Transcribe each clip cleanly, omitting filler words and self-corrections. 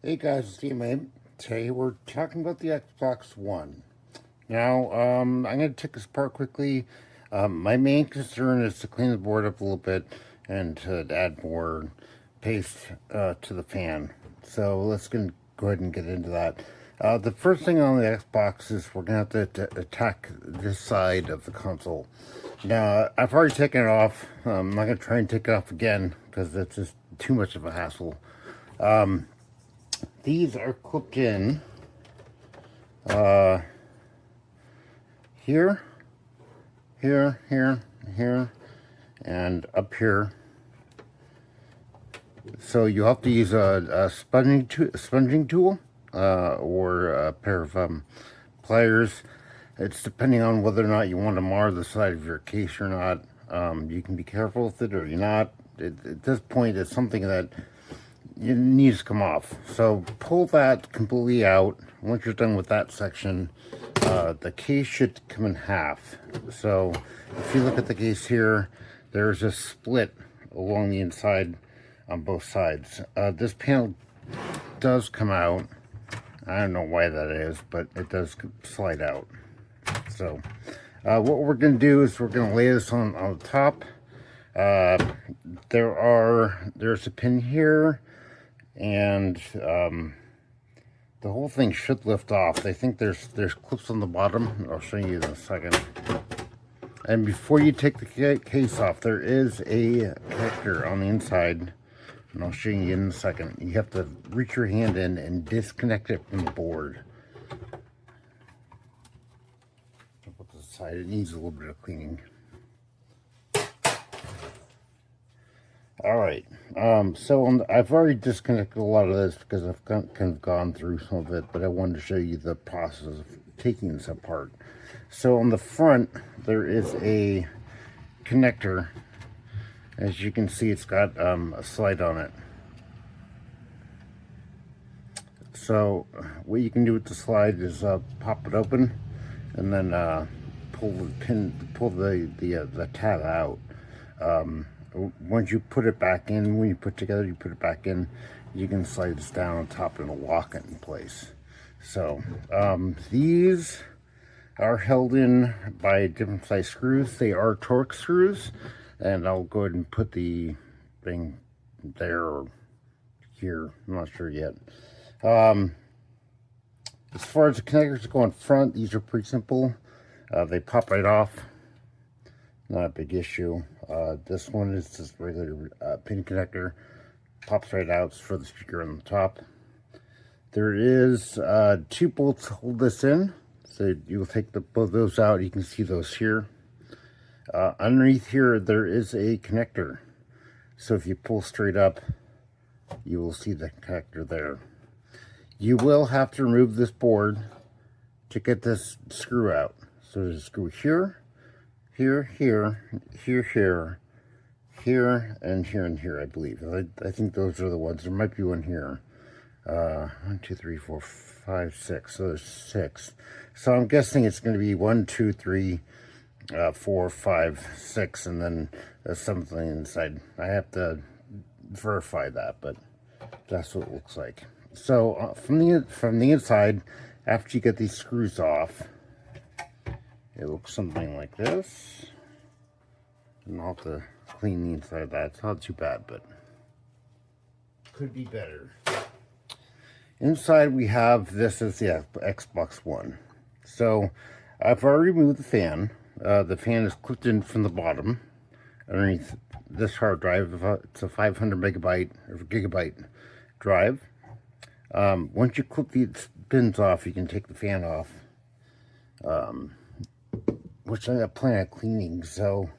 Hey guys, it's Mate. Today we're talking about the Xbox One. Now, I'm going to take this apart quickly. My main concern is to clean the board up a little bit and to add more paste to the fan. So let's go ahead and get into that. The first thing on the Xbox is we're going to have to attack this side of the console. Now, I've already taken it off. I'm not going to try and take it off again because it's just too much of a hassle. These are clipped in here, here, and up here. So you have to use a sponging tool or a pair of pliers. It's depending on whether or not you want to mar the side of your case or not. You can be careful with it or you're not. At this point, it's something that it needs to come off. So pull that completely out. Once you're done with that section, the case should come in half. So if you look at the case here, there's a split along the inside on both sides. This panel does come out. I don't know why that is, but it does slide out. So what we're going to do is we're going to lay this on the top. There's a pin here, and the whole thing should lift off. I think there's clips on the bottom. I'll show you in a second. And before you take the case off, there is a connector on the inside, and I'll show you in a second. You have to reach your hand in and disconnect it from the board. I'll put this aside. It needs a little bit of cleaning. Alright, so I've already disconnected a lot of this because I've kind of gone through some of it, but I wanted to show you the process of taking this apart. So on the front, there is a connector. As you can see, it's got a slide on it. So what you can do with the slide is pop it open and then pull the tab out. Once you put it back in, when you put it back in, you can slide this down on top and it'll lock it in place. So these are held in by different size screws. They are Torx screws, and I'll go ahead and put the thing there or here. I'm not sure yet. As far as the connectors go in front, these are pretty simple. They pop right off. Not a big issue. This one is just regular pin connector. Pops right out for the speaker on the top. There is 2 bolts to hold this in. So you'll take both those out. You can see those here. Underneath here, there is a connector. So if you pull straight up, you will see the connector there. You will have to remove this board to get this screw out. So there's a screw here. Here, and here, I believe. I think those are the ones. There might be one here. 1, 2, 3, 4, 5, 6. So there's 6. So I'm guessing it's going to be 1, 2, 3, 4, 5, 6, and then there's something inside. I have to verify that, but that's what it looks like. So from the inside, after you get these screws off, it looks something like this. And I'll have to clean the inside of that. It's not too bad, but could be better. Inside we have this is the Xbox One. So I've already removed the fan. The fan is clipped in from the bottom underneath this hard drive. It's a 500 megabyte or gigabyte drive. Once you clip these pins off, you can take the fan off. Which I plan on cleaning. So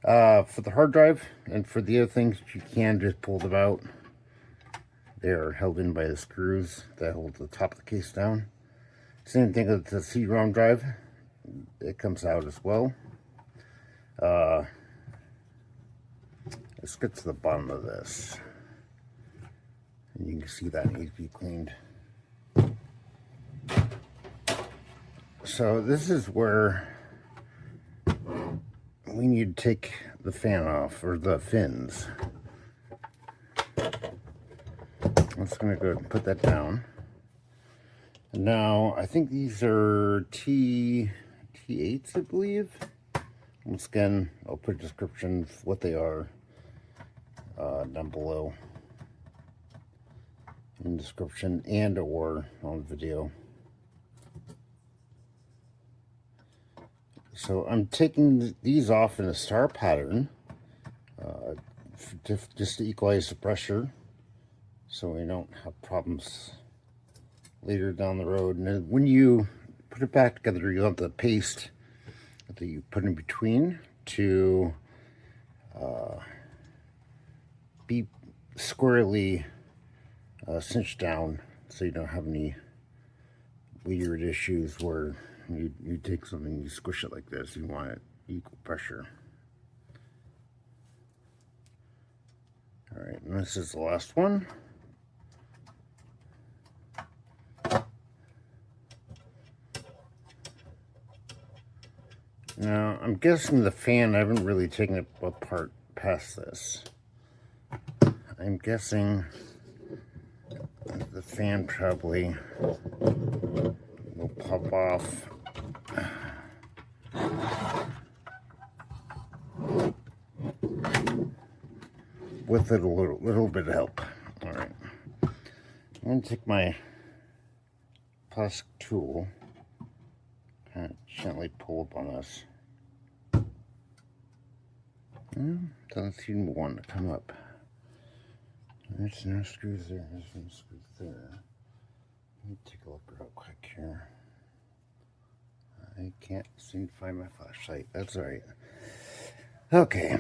for the hard drive and for the other things, you can just pull them out. They are held in by the screws that hold the top of the case down. Same thing with the CD-ROM drive. It comes out as well. Let's get to the bottom of this. And you can see that needs to be cleaned. So this is where we need to take the fan off, or the fins. I'm just going to go ahead and put that down. And now, I think these are T8s, I believe. Once again, I'll put a description of what they are down below in the description and or on the video. So I'm taking these off in a star pattern just to equalize the pressure so we don't have problems later down the road. And then when you put it back together, you want the paste that you put in between to be squarely cinched down so you don't have any weird issues where you take something, you squish it like this, you want it equal pressure. All right, and this is the last one. Now, I'm guessing the fan, I haven't really taken it apart past this. I'm guessing the fan probably will pop off. With it a little bit of help. All right. I'm going to take my plastic tool, kind of gently pull up on this. Doesn't seem to want to come up. There's no screws there. There's no screws there. Let me take a look real quick here. I can't seem to find my flashlight. That's all right. Okay.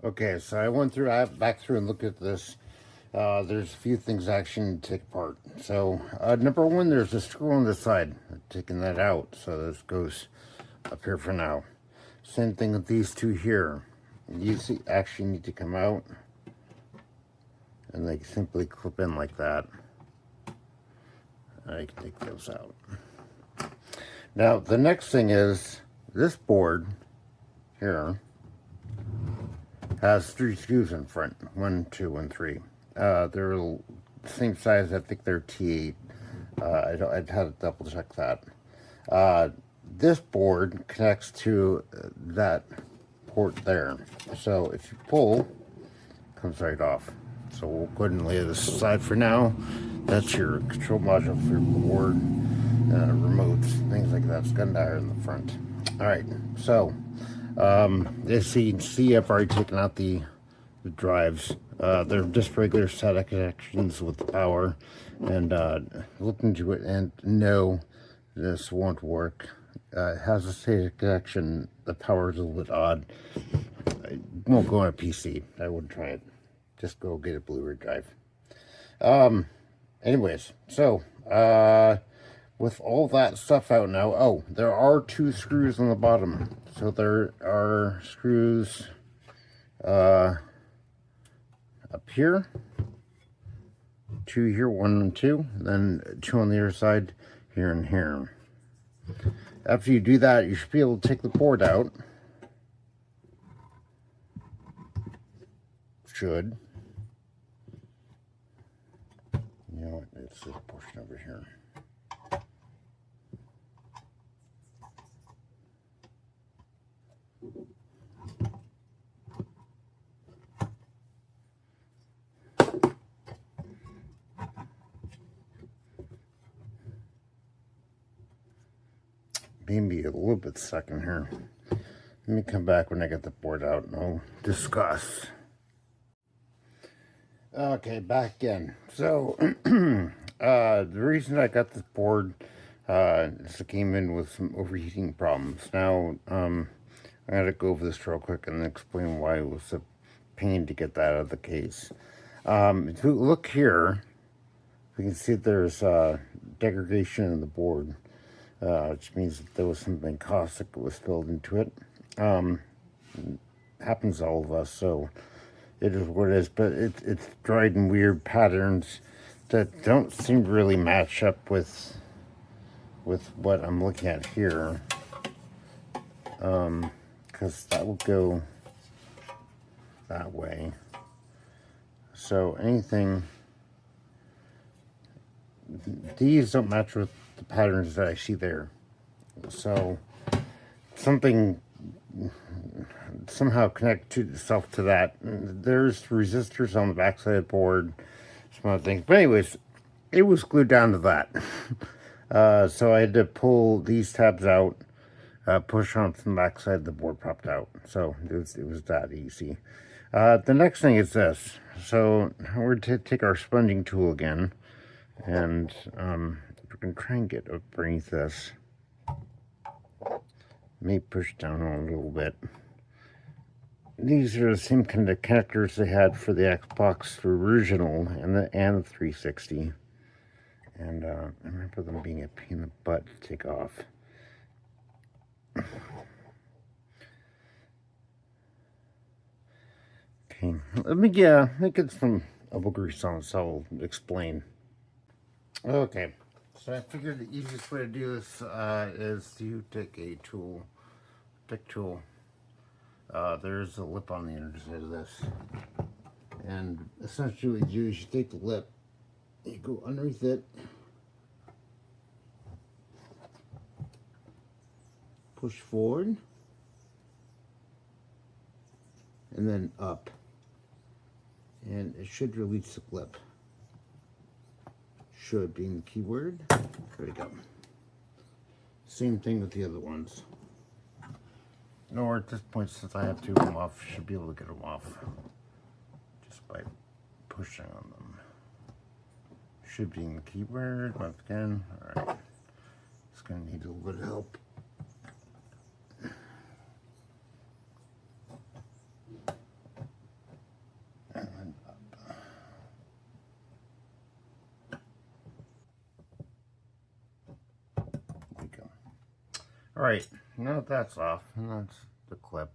Okay, so I went back through and looked at this. There's a few things I actually need to take apart. So, number one, there's a screw on the side. I'm taking that out, so this goes up here for now. Same thing with these two here. These actually need to come out, and they simply clip in like that. I can take those out. Now, the next thing is this board here has 3 screws in front, 1, 2, and 3. They're the same size. I think they're T8. I'd have to double check that. This board connects to that port there. So if you pull, it comes right off. So we'll go ahead and lay this aside for now. That's your control module for your board, remotes, things like that. It's gun dial in the front. All right, so as you can see, I've already taken out the drives. They're just regular SATA connections with the power, and looked into it and no, this won't work. It has a SATA connection. The power is a little bit odd. It won't go on a PC. I wouldn't try it. Just go get a Blu-ray drive. Anyways, so with all that stuff out now, oh, there are 2 screws on the bottom. So there are screws up here, 2 here, 1 and 2, then 2 on the other side, here and here. After you do that, you should be able to take the board out. Should. You know what, it's this portion over here. Maybe a little bit stuck in here. Let me come back when I get the board out and I'll discuss. Okay, back in. So, the reason I got this board is it came in with some overheating problems. Now, I'm going to go over this real quick and explain why it was a pain to get that out of the case. If you look here, we can see there's degradation in the board. Which means that there was something caustic that was spilled into it. Happens to all of us, so it is what it is. But it's dried in weird patterns that don't seem to really match up with what I'm looking at here. because that will go that way. So anything, these don't match with the patterns that I see there. So something somehow connect itself to that. There's resistors on the backside of the board, some other things. But anyways, it was glued down to that. So I had to pull these tabs out, push on from the backside, the board popped out. So it was that easy. The next thing is this. So we're going to take our sponging tool again, and we're going to try and get underneath this. May push down a little bit. These are the same kind of connectors they had for the Xbox original and the 360. And I remember them being a pain in the butt to take off. Okay, let me get some elbow grease on, so I'll explain. Okay, so I figured the easiest way to do this is to take a tool, pick tool. There's a lip on the underside of this, and essentially what you do is you take the lip, you go underneath it, push forward, and then up, and it should release the clip. Should being the key word. There we go. Same thing with the other ones. Or at this point, since I have two of them off, should be able to get them off just by pushing on them. Should be in the keyword once again. All right, it's going to need a little bit of help. And then up. There we go. All right, now that that's off, and that's the clip.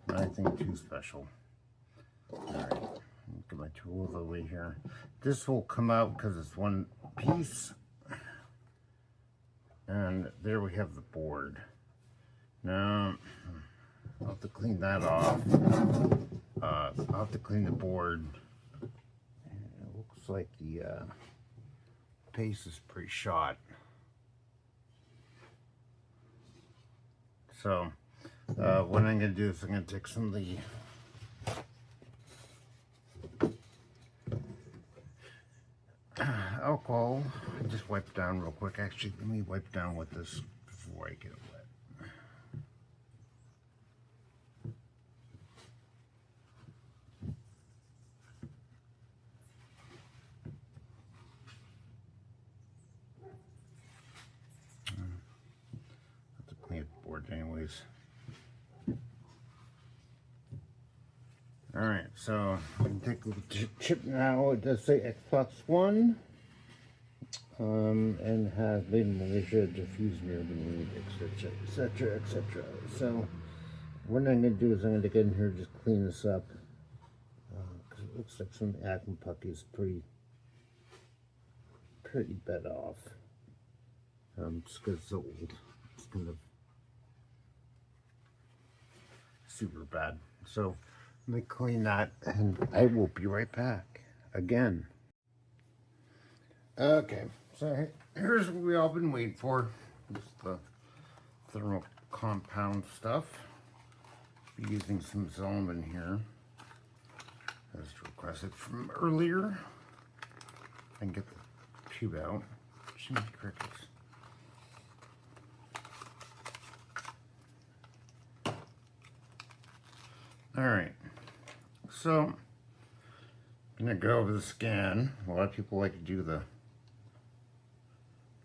Nothing too special. All right, get my tool over the way here. This will come out because it's one piece. And there we have the board. Now, I'll have to clean that off. I'll have to clean the board. It looks like the paste is pretty shot. So, what I'm going to do is I'm going to take some of the alcohol and just wipe down real quick. Actually, let me wipe down with this before I get it wet. Have to clean the board anyways. Alright, so we can take a look at the chip now. It does say Xbox One. And has made in Malaysia, diffused near Benin, etc., etc., etc. So, what I'm going to do is I'm going to get in here and just clean this up. Because it looks like some acne puck is pretty bad off. Just because it's old. It's kind of super bad. So, let me clean that and I will be right back again. Okay, so here's what we all been waiting for. Just the thermal compound stuff. Be using some Zolman here, as requested from earlier. I can get the tube out. Jimmy crickets. Alright, so I'm going to go over the scan. A lot of people like to do the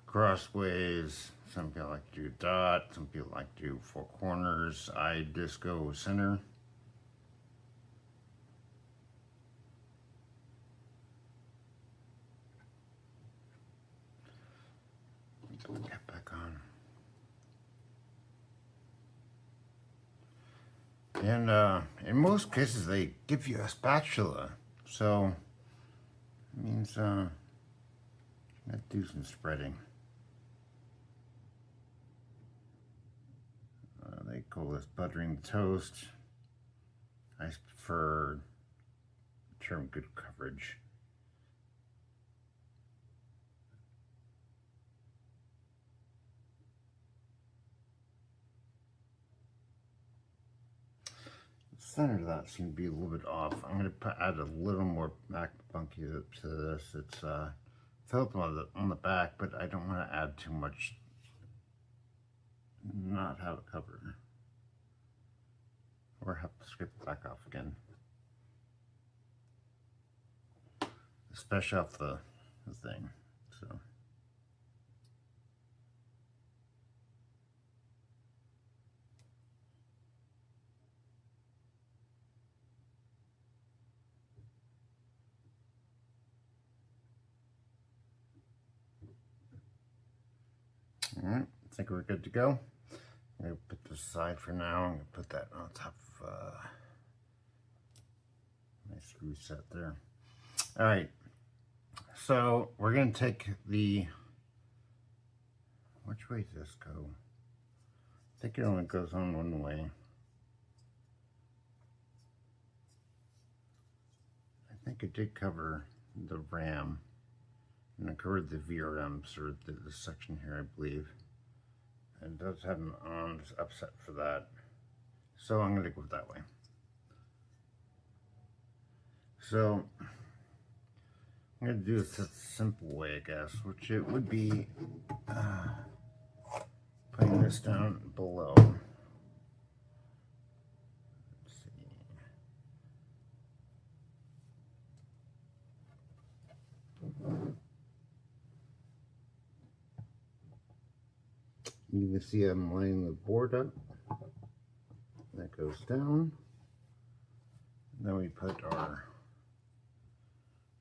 crossways, some people like to do dot, some people like to do four corners. I just go center. Put that back on. And in most cases they give you a spatula, so it means let's do some spreading. call this buttering the toast. I prefer the term good coverage. The center of that seemed to be a little bit off. I'm going to add a little more back bunky to this. It's felt on the back, but I don't want to add too much. Not have it covered. Or have to scrape it back off again. Especially off the thing. So. All right, I think we're good to go. I'm going to put this aside for now. I'm going to put that on top of my screw set there. All right, so we're going to take the, which way does this go? I think it only goes on one way. I think it did cover the RAM, and it covered the VRMs, or the section here, I believe. And it does have an on upset for that. So I'm going to go that way. So I'm going to do this a simple way, I guess, which it would be putting this down below. Let's see. You can see I'm laying the board up. That goes down. Then we put our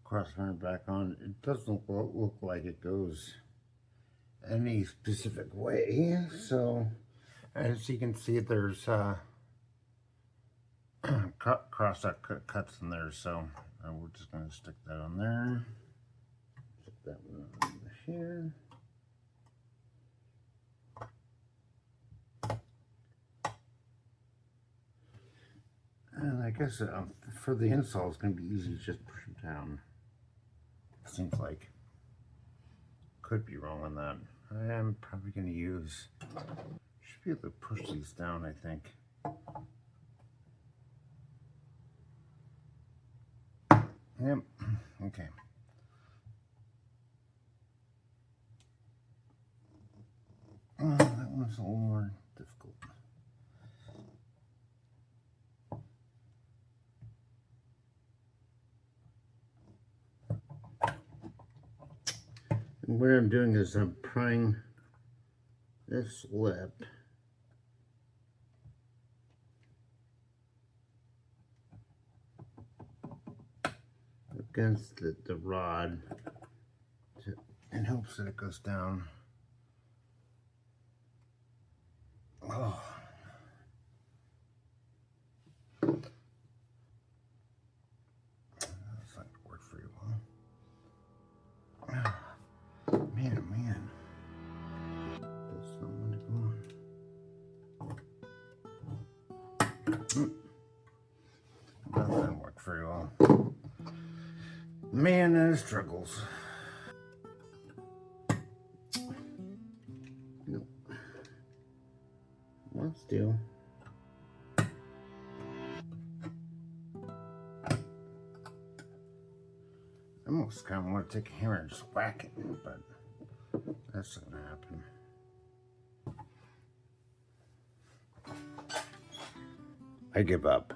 crossbar back on. It doesn't look like it goes any specific way. So as you can see, there's cross cuts in there. So we're just going to stick that on there. Stick that one on here. And I guess for the install, it's going to be easy to just push it down. Seems like. Could be wrong on that. I am probably going to use, should be able to push these down, I think. Yep, okay. That one's a little more difficult. And what I'm doing is I'm prying this lip against the rod in hopes that it goes down. Oh. That's not gonna work very well. Man, oh man. There's someone to go on. That didn't work very well. Man, that struggles. Nope. Let's do. I almost kind of want to take a hammer and just whack it, but that's not gonna happen. I give up.